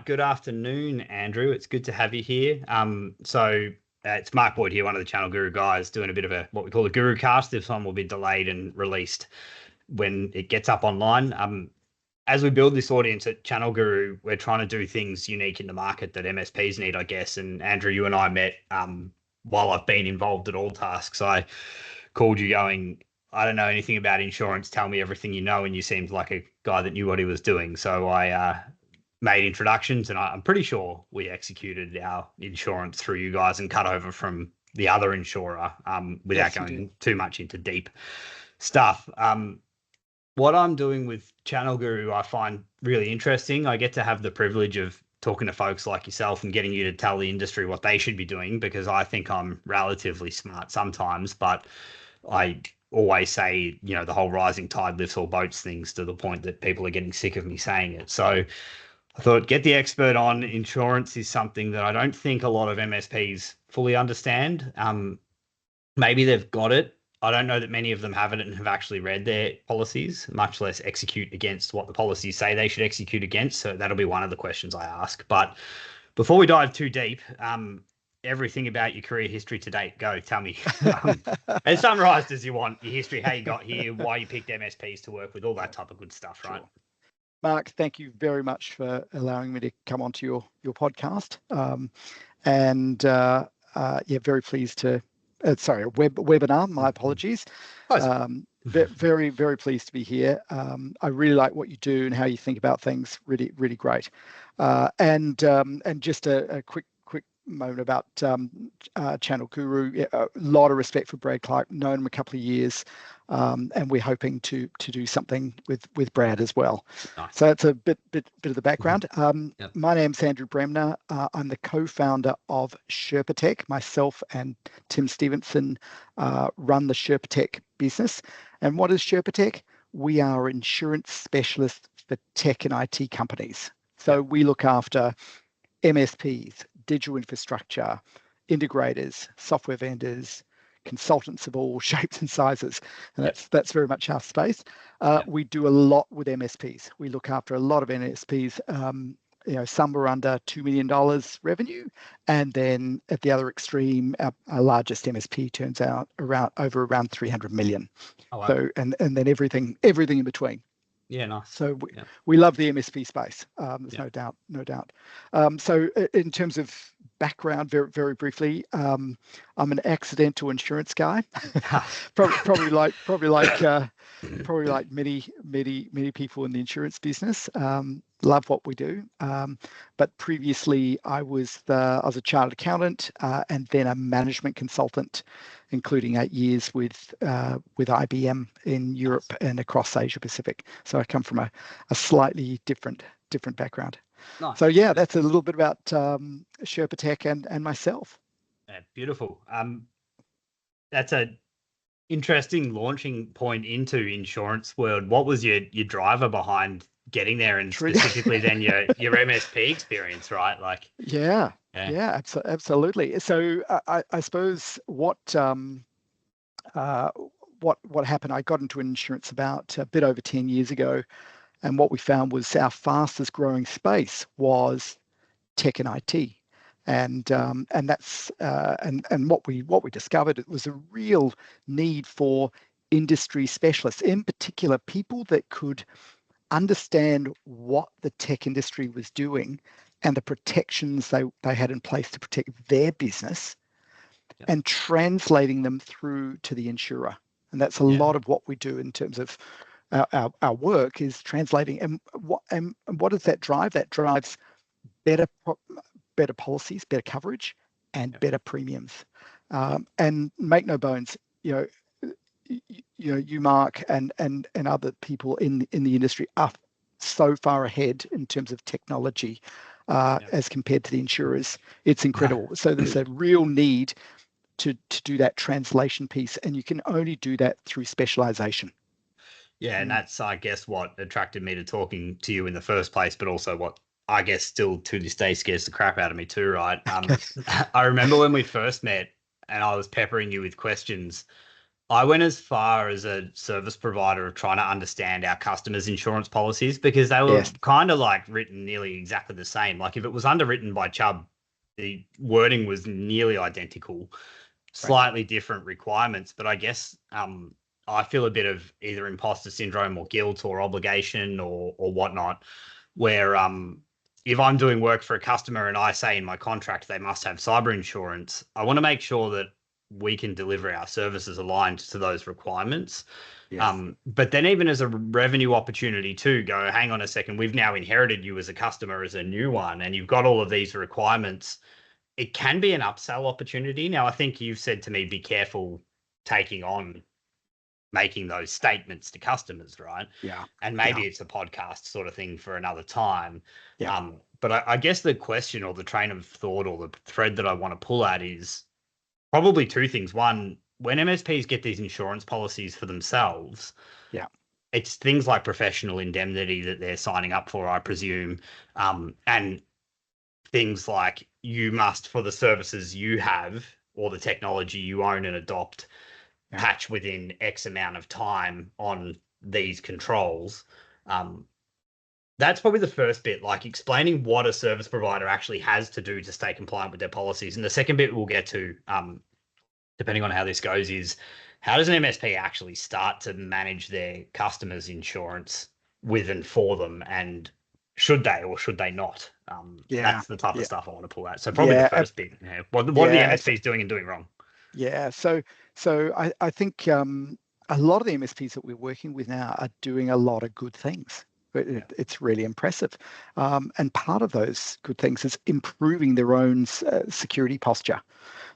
Good afternoon, Andrew. It's good to have you here. It's Mark Boyd here, one of the Channel Guru guys, doing a bit of what we call a Guru cast. This one will be delayed and released when it gets up online. As we build this audience at Channel Guru, we're trying to do things unique in the market that MSPs need, I guess. And Andrew, you and I met while I've been involved at All Tasks. I called you going, I don't know anything about insurance. Tell me everything you know. And you seemed like a guy that knew what he was doing. So I made introductions, and I'm pretty sure we executed our insurance through you guys and cut over from the other insurer without going too much into deep stuff. What I'm doing with Channel Guru, I find really interesting. I get to have the privilege of talking to folks like yourself and getting you to tell the industry what they should be doing, because I think I'm relatively smart sometimes, but I always say, the whole rising tide lifts all boats things, to the point that people are getting sick of me saying it. So I thought, get the expert on. Insurance is something that I don't think a lot of MSPs fully understand. Maybe they've got it. I don't know that many of them have it and have actually read their policies, much less execute against what the policies say they should execute against. So that'll be one of the questions I ask. But before we dive too deep, everything about your career history to date, go tell me. As summarized as you want, your history, how you got here, why you picked MSPs to work with, all that type of good stuff, right? Sure. Mark, thank you very much for allowing me to come onto your podcast. Very pleased to, webinar, my apologies. Very, very pleased to be here. I really like what you do and how you think about things. Really, really great. And just a quick moment about Channel Guru. A lot of respect for Brad Clark. Known him a couple of years, and we're hoping to do something with Brad as well. Nice. So that's a bit of the background. Yep. My name's Andrew Bremner. I'm the co-founder of Sherpa Tech. Myself and Tim Stevenson run the Sherpa Tech business. And what is Sherpa Tech? We are insurance specialists for tech and IT companies. So we look after MSPs, digital infrastructure, integrators, software vendors, consultants of all shapes and sizes, and that's very much our space. We do a lot with MSPs. We look after a lot of MSPs. Some are under $2 million revenue, and then at the other extreme, our largest MSP turns out around 300 million. Oh, wow. So and then everything in between. Yeah, nice. So we love the MSP space. There's no doubt. So in terms of background, very, very briefly, I'm an accidental insurance guy. probably like many people in the insurance business. Love what we do. But previously, I was a chartered accountant and then a management consultant, including 8 years with IBM in Europe and across Asia Pacific. So I come from a slightly different background. Nice. So that's a little bit about Sherpa Tech and myself. Yeah, beautiful. That's a interesting launching point into insurance world. What was your driver behind getting there, and specifically then your MSP experience, right? Like absolutely. So I suppose what happened, I got into insurance about a bit over 10 years ago, and what we found was our fastest growing space was tech and IT. And that's what we discovered, it was a real need for industry specialists, in particular people that could understand what the tech industry was doing and the protections they had in place to protect their business, and translating them through to the insurer. And that's a lot of what we do in terms of our work, is translating. And what does that drive? That drives better policies, better coverage, and better premiums. And make no bones, you, Mark, and other people in the industry are so far ahead in terms of technology as compared to the insurers. It's incredible. So there's a real need to do that translation piece, and you can only do that through specialization. Yeah, and that's, I guess, what attracted me to talking to you in the first place, but also what I guess still to this day scares the crap out of me too, right? I remember when we first met and I was peppering you with questions I went as far as a service provider of trying to understand our customers' insurance policies because they were Yes, kind of like written nearly exactly the same. Like if it was underwritten by Chubb, the wording was nearly identical, right. slightly different requirements. But I guess I feel a bit of either imposter syndrome or guilt or obligation or whatnot, where if I'm doing work for a customer and I say in my contract they must have cyber insurance, I want to make sure that we can deliver our services aligned to those requirements. Yes. But then even as a revenue opportunity too, go, hang on a second, we've now inherited you as a customer as a new one, and you've got all of these requirements. It can be an upsell opportunity. Now, I think you've said to me, be careful taking on making those statements to customers, right? Yeah. And Yeah. maybe it's a podcast sort of thing for another time. Yeah. But I guess the question or the train of thought or the thread that I want to pull at is probably two things. One, when MSPs get these insurance policies for themselves, Yeah. it's things like professional indemnity that they're signing up for, I presume, and things like you must, for the services you have or the technology you own and adopt, Yeah. patch within X amount of time on these controls. Um, that's probably the first bit, like explaining what a service provider actually has to do to stay compliant with their policies. And the second bit we'll get to, depending on how this goes, is how does an MSP actually start to manage their customers' insurance with and for them, and should they or should they not? Yeah. That's the type of Yeah. stuff I want to pull out. So probably the Yeah. first bit, what are the Yeah. MSPs doing and doing wrong? Yeah. So I think a lot of the MSPs that we're working with now are doing a lot of good things. Yeah. It's really impressive. And part of those good things is improving their own security posture.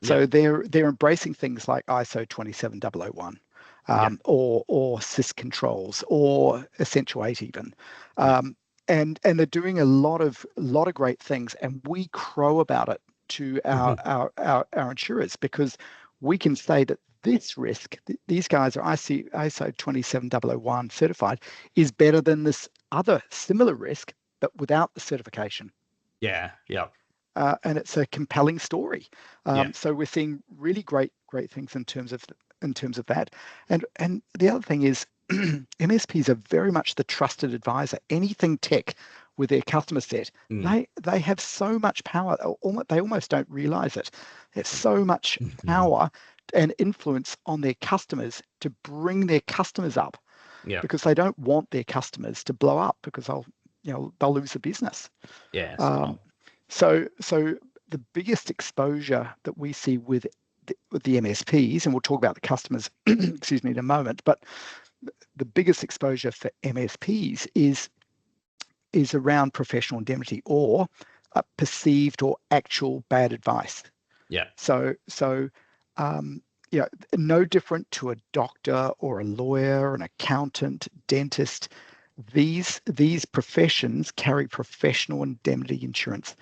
Yeah. So they're embracing things like ISO 27001, Yeah. or SIS controls or Essential 8 even. Yeah. And they're doing a lot of great things, and we crow about it to our insurers, because we can say that this risk, these guys are ISO 27001 certified, is better than this other similar risk, but without the certification. Yeah. Yeah. And it's a compelling story. Yeah. So we're seeing really great things in terms of that. And the other thing is, MSPs are very much the trusted advisor. Anything tech with their customer set, Mm. they have so much power. They almost don't realize it. There's so much power and influence on their customers to bring their customers up, Yeah. because they don't want their customers to blow up, because they'll lose the business. Yeah. Um, so the biggest exposure that we see with the MSPs, and we'll talk about the customers, excuse me, in a moment, but the biggest exposure for MSPs is around professional indemnity, or perceived or actual bad advice. Yeah. So um, no different to a doctor or a lawyer, an accountant, dentist. These professions carry professional indemnity insurance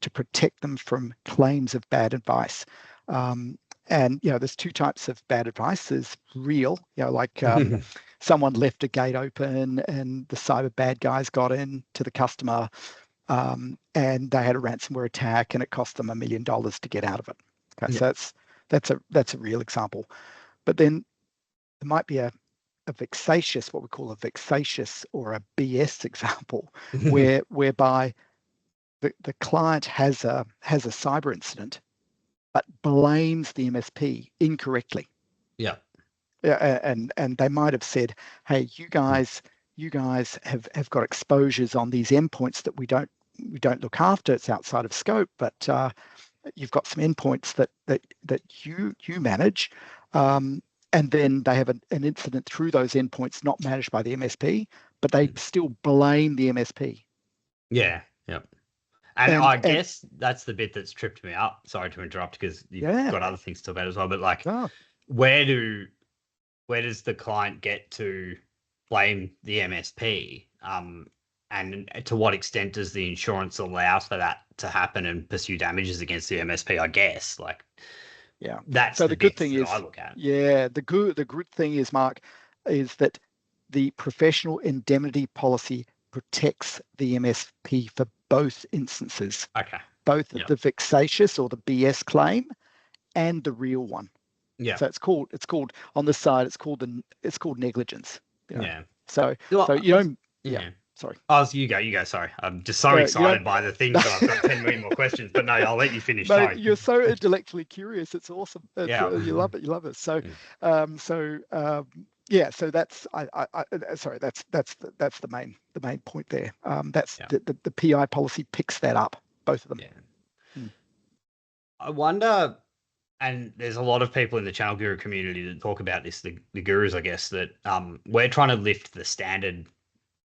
to protect them from claims of bad advice. And there's two types of bad advice. There's real, like someone left a gate open and the cyber bad guys got in to the customer, and they had a ransomware attack and it cost them $1 million to get out of it. Okay, Yeah. so that's a real example. But then there might be a vexatious, what we call a vexatious or a BS example, whereby the client has a cyber incident, but blames the MSP incorrectly. Yeah. Yeah, and they might have said, "Hey, you guys have got exposures on these endpoints that we don't look after. It's outside of scope, but you've got some endpoints that you manage." And then they have an incident through those endpoints not managed by the MSP, but they still blame the MSP. Yeah. Yeah. And And I guess that's the bit that's tripped me up. Sorry to interrupt because you've yeah, got other things to talk about as well. But like, oh, where does the client get to blame the MSP? And to what extent does the insurance allow for that to happen and pursue damages against the MSP? I guess like yeah. that's So the the good bits thing that I is, look at. yeah, the good thing is, Mark, is that the professional indemnity policy protects the MSP for both instances, Okay. both Yeah. the vexatious or the BS claim and the real one. Yeah. So it's called on this side, it's called negligence. Yeah. So Well, so you don't. Yeah. yeah. Sorry. Oh, so you go. Sorry. I'm just so You excited don't. by the things that I've got 10 million more questions, but no, I'll let you finish. Mate, Sorry. you're so intellectually curious. It's awesome. It's Yeah. you love it. You love it. So, Mm. so yeah. So that's sorry. That's the main point there. That's Yeah. the PI policy picks that up. Both of them. Yeah. Mm. I wonder, and there's a lot of people in the Channel Guru community that talk about this, the gurus, I guess, that we're trying to lift the standard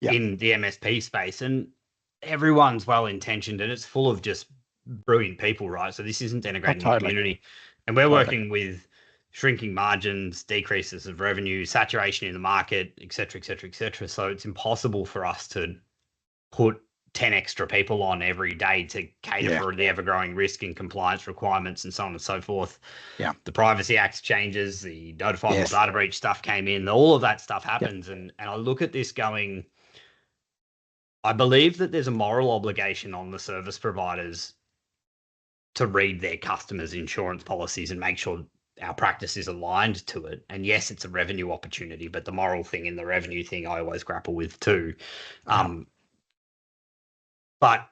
Yeah. in the MSP space, and everyone's well intentioned and it's full of just brilliant people, right? So this isn't Oh, denigrating the totally. community, and we're Totally. working with shrinking margins, decreases of revenue, saturation in the market, et cetera, et cetera, et cetera. So it's impossible for us to put 10 extra people on every day to cater Yeah. for the ever-growing risk and compliance requirements and so on and so forth. Yeah. The Privacy Act changes, the notifiable Yes. data breach stuff came in, all of that stuff Yep. happens. And I look at this going, I believe that there's a moral obligation on the service providers to read their customers' insurance policies and make sure our practice is aligned to it. And yes, it's a revenue opportunity, but the moral thing and the revenue thing I always grapple with too. Yeah. But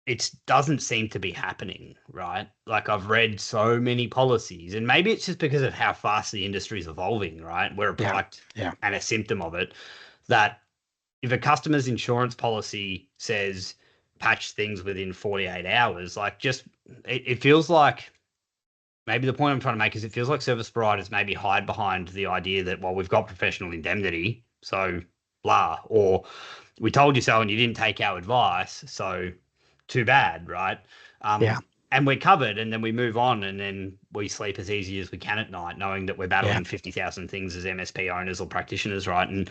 it doesn't seem to be happening, right? Like I've read so many policies, and maybe it's just because of how fast the industry is evolving, right? We're a Yeah. product Yeah. and a symptom of it, that if a customer's insurance policy says patch things within 48 hours, like just it feels like, maybe the point I'm trying to make is it feels like service providers maybe hide behind the idea that, well, we've got professional indemnity, so blah, or we told you so and you didn't take our advice, so too bad, right? Yeah. And we're covered, and then we move on, and then we sleep as easy as we can at night, knowing that we're Yeah. battling 50,000 things as MSP owners or practitioners, right? And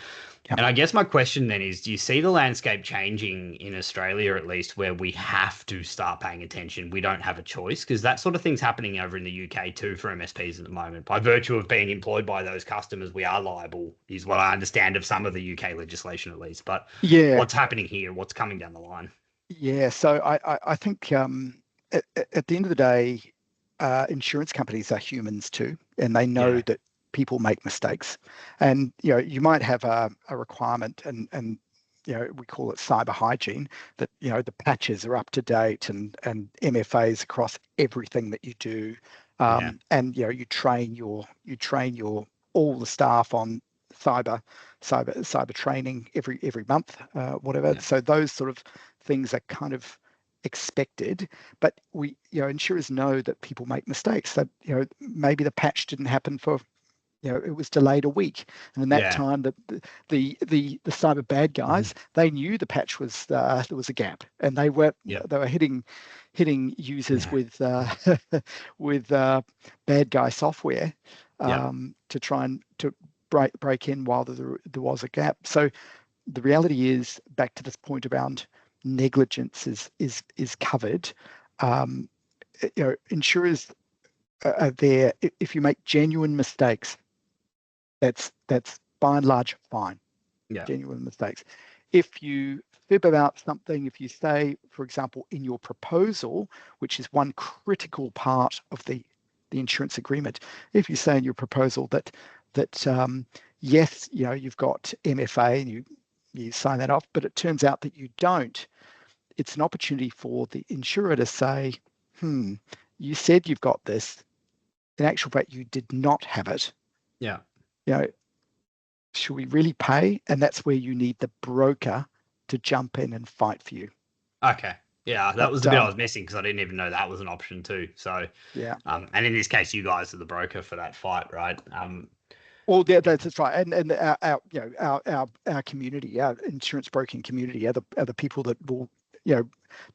Yeah. and I guess my question then is, do you see the landscape changing in Australia, at least, where we have to start paying attention? We don't have a choice, because that sort of thing's happening over in the UK too for MSPs at the moment. By virtue of being employed by those customers, we are liable, is what I understand of some of the UK legislation, at least. But Yeah. what's happening here? What's coming down the line? Yeah. So I think at the end of the day, insurance companies are humans too, and they know Yeah, that people make mistakes. And you might have a requirement, and we call it cyber hygiene, that the patches are up to date and MFAs across everything that you do. yeah, And you train your all the staff on cyber training every month, whatever. yeah, So those sort of things are kind of expected, but insurers know that people make mistakes, that maybe the patch didn't happen for, it was delayed a week, and in that yeah, time the cyber bad guys, they knew the patch was there was a gap, and they were yeah, hitting users yeah, with with bad guy software, yeah. to try and to break in while there was a gap. So the reality is, back to this point around negligence is covered. Um, Insurers are there if you make genuine mistakes. That's by and large fine. Yeah. Genuine mistakes. If you fib about something, if you say, for example, in your proposal, which is one critical part of the insurance agreement, if you say in your proposal that yes, you've got MFA and you sign that off, but it turns out that you don't, it's an opportunity for the insurer to say, you said you've got this. In actual fact, you did not have it. Yeah. You know, should we really pay? And that's where you need the broker to jump in and fight for you. Okay. Yeah, that But was the bit I was missing, because I didn't even know that was an option too. So, yeah. and in this case, you guys are the broker for that fight, right? Well, yeah, that's right. And our community, our insurance broking community, are the people that will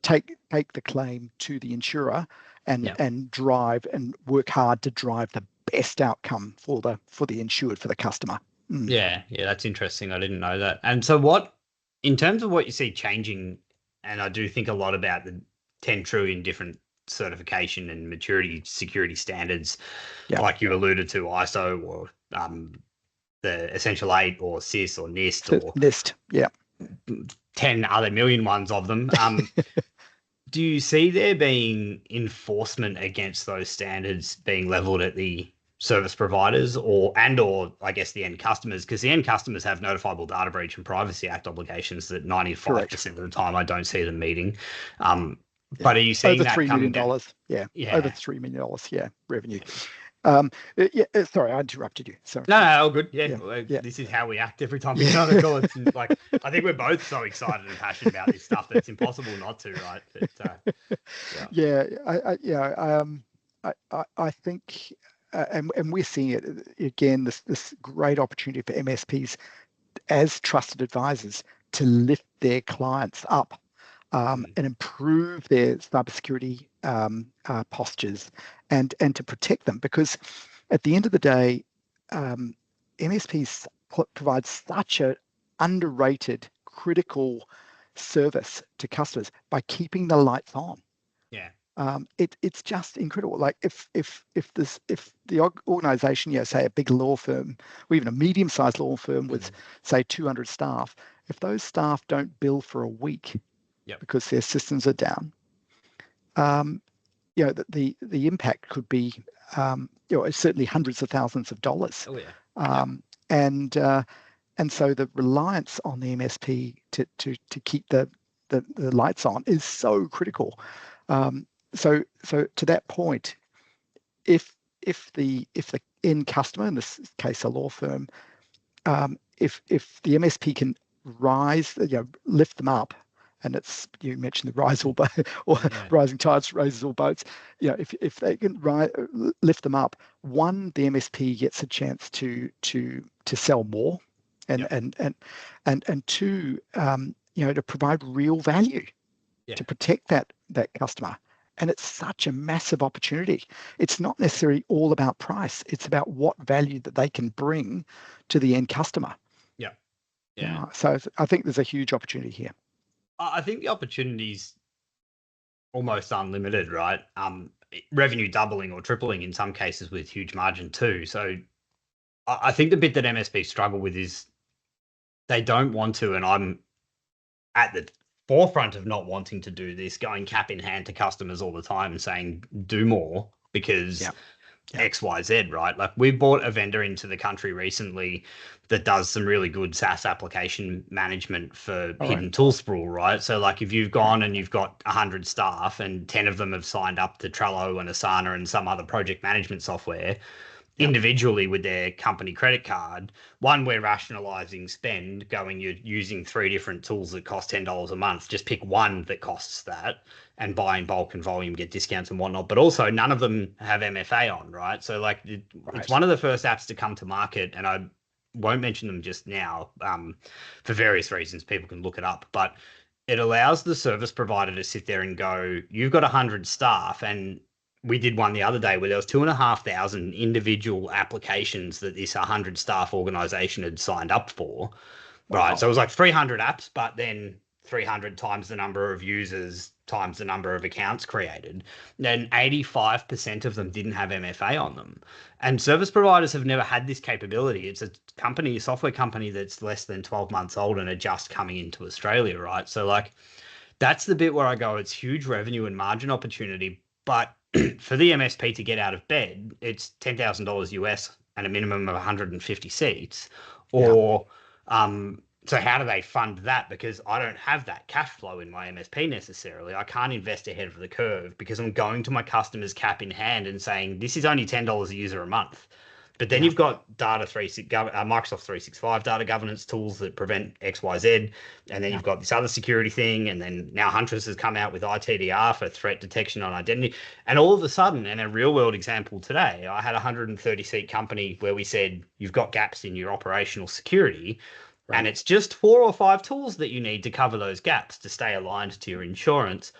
take the claim to the insurer and Yeah. drive and work hard to drive the best outcome for the insured, for the customer. Yeah, that's interesting. I didn't know that. And so what, in terms of what you see changing, and I do think a lot about the 10 trillion different certification and maturity security standards, Yeah. like you alluded to, ISO or the Essential 8 or CIS or NIST or NIST. Yeah. 10 other million ones of them. Do you see there being enforcement against those standards being leveled at the service providers or I guess the end customers, because the end customers have notifiable data breach and privacy act obligations that 95% Correct. of the time I don't see them meeting. Yeah. But are you seeing Over that $3 coming million. down? Yeah. Over Yeah. $3 million. Yeah. Revenue. Sorry, I interrupted you. Sorry. No, no, all good. Yeah, Yeah. well, Yeah. this is how we act every time we get on a Yeah. call. It's like I think we're both so excited and passionate about this stuff that it's impossible not to, right? But, yeah, Yeah. I think, and we're seeing it again. This great opportunity for MSPs as trusted advisors to lift their clients up, and improve their cybersecurity postures, and to protect them. Because at the end of the day, MSPs provide such a underrated, critical service to customers by keeping the lights on. yeah, It's just incredible. Like if the organization, say a big law firm or even a medium-sized law firm with say 200 staff, if those staff don't bill for a week yep, because their systems are down, the impact could be certainly hundreds of thousands of dollars. oh yeah, And so the reliance on the MSP to keep the lights on is so critical. So to that point, if the end customer, in this case a law firm, if the MSP can lift them up, and you mentioned the rise all boat or yeah, rising tides raises all boats. If they can lift them up, one, the MSP gets a chance to sell more, and yep, and two, to provide real value yeah, to protect that customer. And it's such a massive opportunity. It's not necessarily all about price. It's about what value that they can bring to the end customer. yeah, yeah. So I think there's a huge opportunity here. I think the opportunity's almost unlimited, right? Revenue doubling or tripling in some cases with huge margin too. So I think the bit that MSP struggle with is they don't want to, and I'm at the forefront of not wanting to do this, going cap in hand to customers all the time and saying, do more because Yeah. Yeah. XYZ, right? Like we bought a vendor into the country recently that does some really good SaaS application management for All right. hidden tool sprawl, right? So like if you've Yeah. gone and you've got 100 staff and 10 of them have signed up to Trello and Asana and some other project management software, Yeah. individually with their company credit card, one, we're rationalizing spend, going, you're using 3 different tools that cost $10 a month. Just pick one that costs that and buy in bulk and volume, get discounts and whatnot. But also, none of them have MFA on, right? So, like, it's Right. one of the first apps to come to market, and I won't mention them just now for various reasons. People can look it up, but it allows the service provider to sit there and go, you've got 100 staff, and we did one the other day where there was 2,500 individual applications that this 100 staff organization had signed up for. Right. Wow. So it was like 300 apps, but then 300 times the number of users times the number of accounts created. Then 85% of them didn't have MFA on them. And service providers have never had this capability. It's a software company that's less than 12 months old and are just coming into Australia, right? So like that's the bit where I go, it's huge revenue and margin opportunity, but for the MSP to get out of bed, it's $10,000 US and a minimum of 150 seats. Yeah. Or, so how do they fund that? Because I don't have that cash flow in my MSP necessarily. I can't invest ahead of the curve because I'm going to my customers cap in hand and saying, this is only $10 a user a month. But then Yeah. you've got Microsoft 365 data governance tools that prevent XYZ. And then Yeah. you've got this other security thing. And then now Huntress has come out with ITDR for threat detection on identity. And all of a sudden, in a real world example today, I had a 130 seat company where we said, you've got gaps in your operational security. Right. And it's just 4 or 5 tools that you need to cover those gaps to stay aligned to your insurance.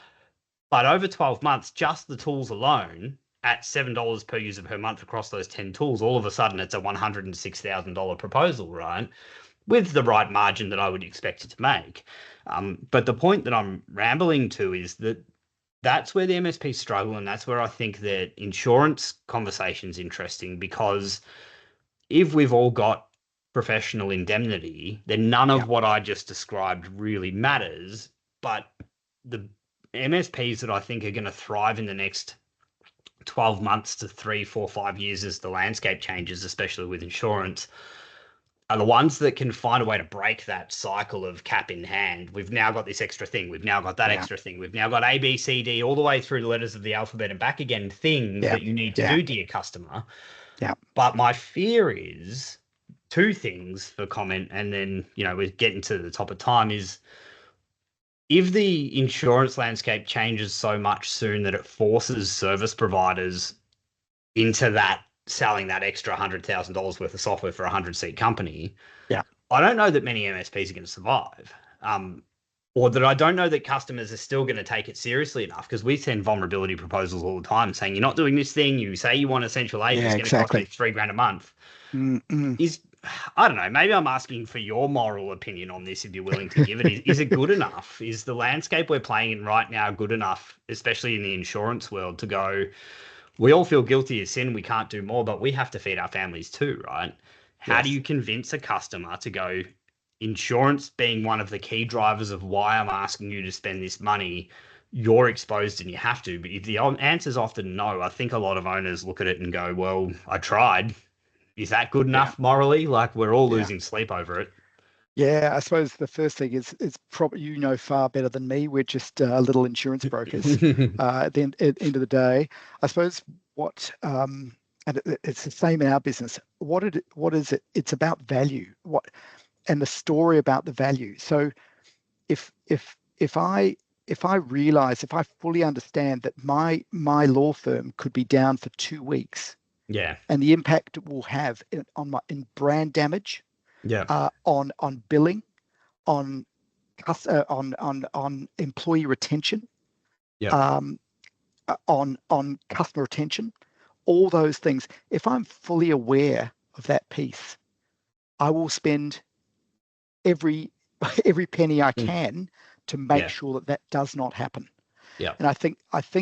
But over 12 months, just the tools alone at $7 per user per month across those 10 tools, all of a sudden it's a $106,000 proposal, right? With the right margin that I would expect it to make. But the point that I'm rambling to is that that's where the MSP struggle. And that's where I think that insurance conversation is interesting because if we've all got professional indemnity, then none Yeah. of what I just described really matters. But the MSPs that I think are going to thrive in the next 12 months to 3, 4, 5 years as the landscape changes, especially with insurance, are the ones that can find a way to break that cycle of cap in hand. We've now got this extra thing. We've now got that Yeah. extra thing. We've now got A, B, C, D, all the way through the letters of the alphabet and back again, things Yeah. that you need to Yeah. do, dear customer. Yeah. But my fear is two things for comment, and then, we're getting to the top of time, is if the insurance landscape changes so much soon that it forces service providers into that selling that extra $100,000 worth of software for a 100-seat company, Yeah. I don't know that many MSPs are going to survive. Or that I don't know that customers are still going to take it seriously enough, because we send vulnerability proposals all the time saying, you're not doing this thing. You say you want Essential 8, Yeah, it's going to cost me exactly. $3,000 a month. Mm-mm. I don't know, maybe I'm asking for your moral opinion on this, if you're willing to give it. Is it good enough? Is the landscape we're playing in right now good enough, especially in the insurance world, to go, we all feel guilty as sin, we can't do more, but we have to feed our families too, right? How do Yes. you convince a customer to go, insurance being one of the key drivers of why I'm asking you to spend this money, you're exposed and you have to? But if the answer is often no, I think a lot of owners look at it and go, well, I tried. Is that good Yeah. enough morally? Like, we're all Yeah. losing sleep over it. Yeah, I suppose the first thing is probably, far better than me. We're just little insurance brokers. At the end of the day, I suppose what and it's the same in our business. What is it? It's about value. And the story about the value. So if I realize, if I fully understand that my law firm could be down for 2 weeks, Yeah. and the impact it will have in brand damage, Yeah. on billing, on on employee retention, Yeah. um, on customer retention, all those things. If I'm fully aware of that piece, I will spend every every penny I can to make Yeah. sure that that does not happen. Yeah. And I think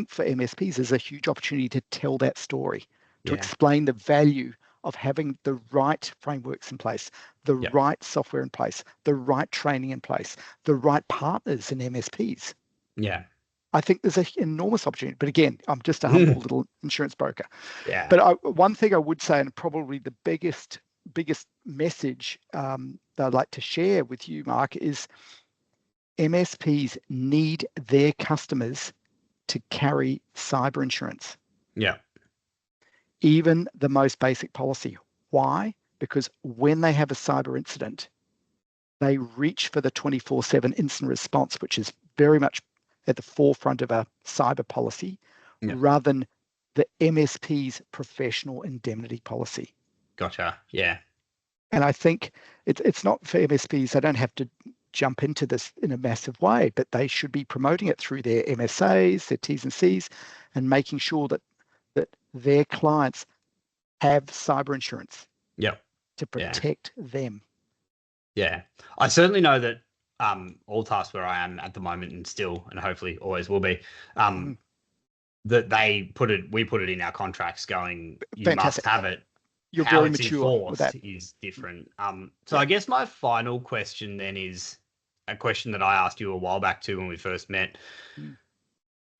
for MSPs, there's a huge opportunity to tell that story, to Yeah. explain the value of having the right frameworks in place, the Yeah. right software in place, the right training in place, the right partners in MSPs. Yeah. I think there's an enormous opportunity. But again, I'm just a humble little insurance broker. Yeah. But one thing I would say, and probably the biggest message that I'd like to share with you, Mark, is MSPs need their customers to carry cyber insurance, Yeah. even the most basic policy. Why? Because when they have a cyber incident, they reach for the 24/7 instant response, which is very much at the forefront of a cyber policy, Yeah. rather than the MSP's professional indemnity policy. Gotcha. Yeah. And I think it's not for MSPs. They don't have to jump into this in a massive way, but they should be promoting it through their MSAs, their T's and C's, and making sure that their clients have cyber insurance Yeah. to Yeah. protect them. Yeah. I certainly know that all tasks where I am at the moment, and still, and hopefully always will be, that we put it in our contracts going, you must Fantastic. have it. You're How very it's mature with enforced that. is different. So Yeah. I guess my final question then is a question that I asked you a while back too when we first met. Mm.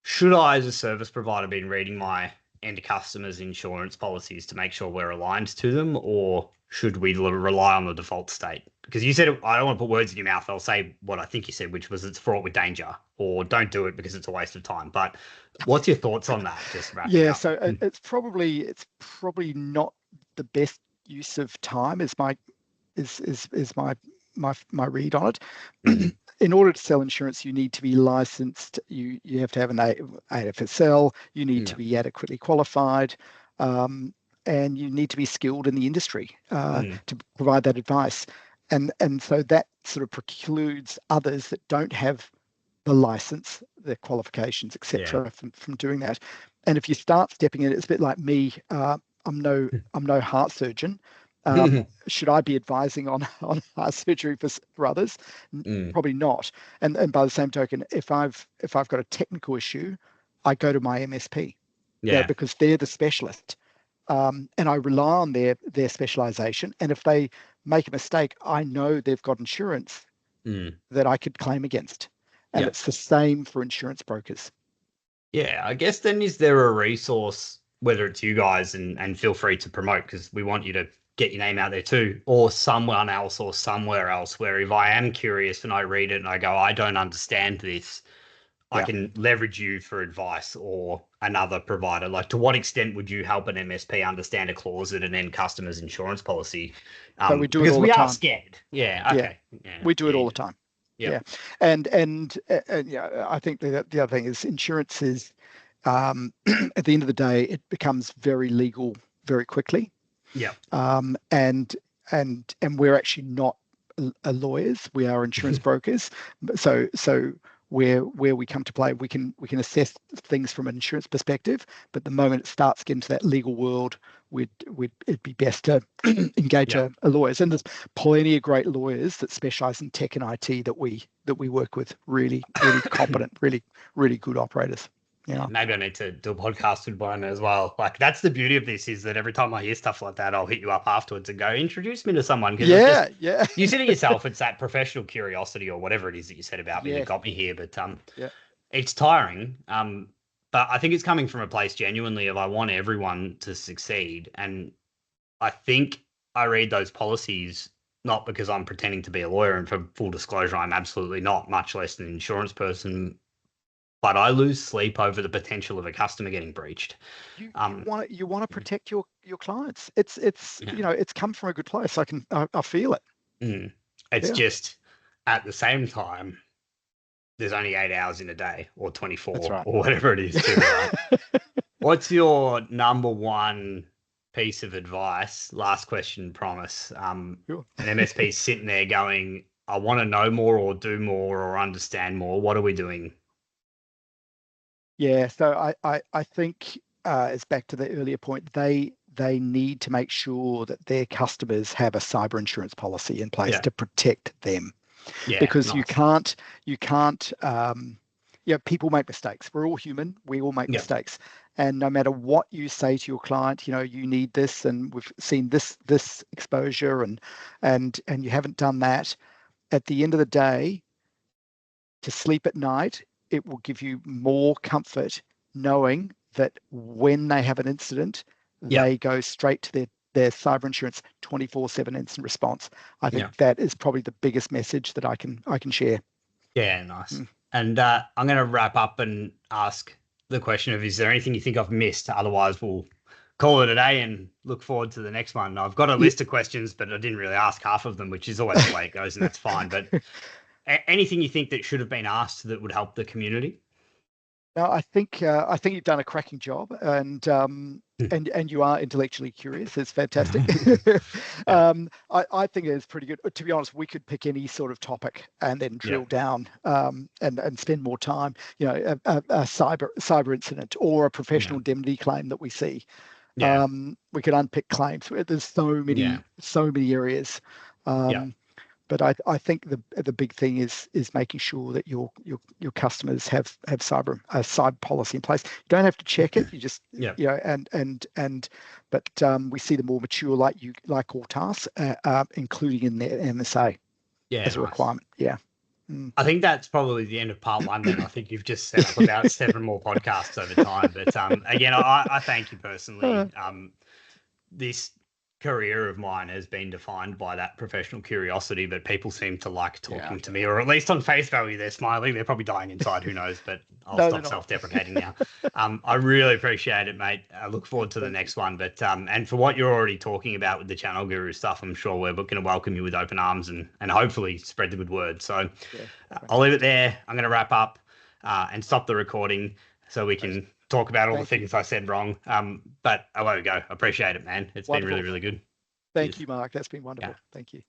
Should I, as a service provider, been reading my end customers' insurance policies to make sure we're aligned to them, or should we rely on the default state? Because you said, I don't want to put words in your mouth. I'll say what I think you said, which was it's fraught with danger, or don't do it because it's a waste of time. But what's your thoughts on that? Just wrapping Yeah, up. so it's probably not the best use of time is my read on it. Mm. In order to sell insurance, you need to be licensed. You have to have an AFSL. You need to Yeah. be adequately qualified, and you need to be skilled in the industry to provide that advice. And so that sort of precludes others that don't have the license, the qualifications, Yeah. etc., from doing that. And if you start stepping in, it's a bit like me. I'm no heart surgeon. Should I be advising on heart surgery for others? Probably not. And by the same token, if I've got a technical issue, I go to my MSP, Yeah. because they're the specialist, and I rely on their specialization. And if they make a mistake, I know they've got insurance that I could claim against. And Yeah. it's the same for insurance brokers. Yeah, I guess then, is there a resource whether it's you guys, and feel free to promote, because we want you to get your name out there too, or someone else or somewhere else, where if I am curious and I read it and I go, I don't understand this, I can leverage you for advice, or another provider. Like, to what extent would you help an MSP understand a clause in an end customer's insurance policy? So we do it because all we the are time. scared. Yeah. Okay. Yeah. We do it all the time. Yeah. And yeah, I think the other thing is insurance is, at the end of the day, it becomes very legal very quickly. Yeah. And we're actually not lawyers. We are insurance brokers. So where we come to play, we can assess things from an insurance perspective, but the moment it starts getting to that legal world, it'd be best to engage a lawyers. And there's plenty of great lawyers that specialize in tech and IT that we work with. Really competent, really good operators. Yeah, maybe I need to do a podcast with one as well. Like, that's the beauty of this, is that every time I hear stuff like that, I'll hit you up afterwards and go, introduce me to someone. Yeah. You said it yourself, it's that professional curiosity, or whatever it is that you said about me that got me here. But it's tiring. But I think it's coming from a place genuinely of, I want everyone to succeed. And I think I read those policies not because I'm pretending to be a lawyer, and for full disclosure, I'm absolutely not, much less an insurance person. But I lose sleep over the potential of a customer getting breached. You want to protect your clients. It's it's come from a good place. I feel it. It's just, at the same time, there's only 8 hours in a day, or 24, or whatever it is. Too, right? What's your number one piece of advice? Last question, promise. Sure. An MSP's sitting there going, I want to know more, or do more, or understand more. What are we doing? Yeah, so I think it's back to the earlier point. They need to make sure that their customers have a cyber insurance policy in place to protect them. Yeah, because you can't. People make mistakes. We're all human. We all make mistakes. And no matter what you say to your client, you need this, and we've seen this exposure, and you haven't done that. At the end of the day, to sleep at night, it will give you more comfort knowing that when they have an incident, they go straight to their cyber insurance 24/7 instant response. I think that is probably the biggest message that I can share. Yeah, nice. And I'm going to wrap up and ask the question of, is there anything you think I've missed? Otherwise, we'll call it a day and look forward to the next one. I've got a list of questions, but I didn't really ask half of them, which is always the way it goes, and that's fine. But anything you think that should have been asked that would help the community? No, I think you've done a cracking job, and you are intellectually curious. It's fantastic. I think it's pretty good. To be honest, we could pick any sort of topic and then drill down and spend more time. A cyber incident, or a professional indemnity claim that we see. We could unpick claims. There's so many areas. But I think the big thing is making sure that your customers have cyber policy in place. You don't have to check it. You just but we see the more mature, like Alltask, including in their MSA as a requirement. Yeah. I think that's probably the end of part one. Then I think you've just set up about 7 more podcasts over time. But again, I thank you personally. This career of mine has been defined by that professional curiosity, but people seem to like talking to me, or at least on face value, they're smiling. They're probably dying inside. Who knows? But I'll stop self-deprecating now. I really appreciate it, mate. I look forward to the next one. But and for what you're already talking about with the Channel Guru stuff, I'm sure we're going to welcome you with open arms and hopefully spread the good word. So I'll leave it there. I'm going to wrap up and stop the recording so we can talk about all the things I said wrong. But away we go. I appreciate it, man. It's been really, really good. Thank you, Mark. That's been wonderful. Thank you.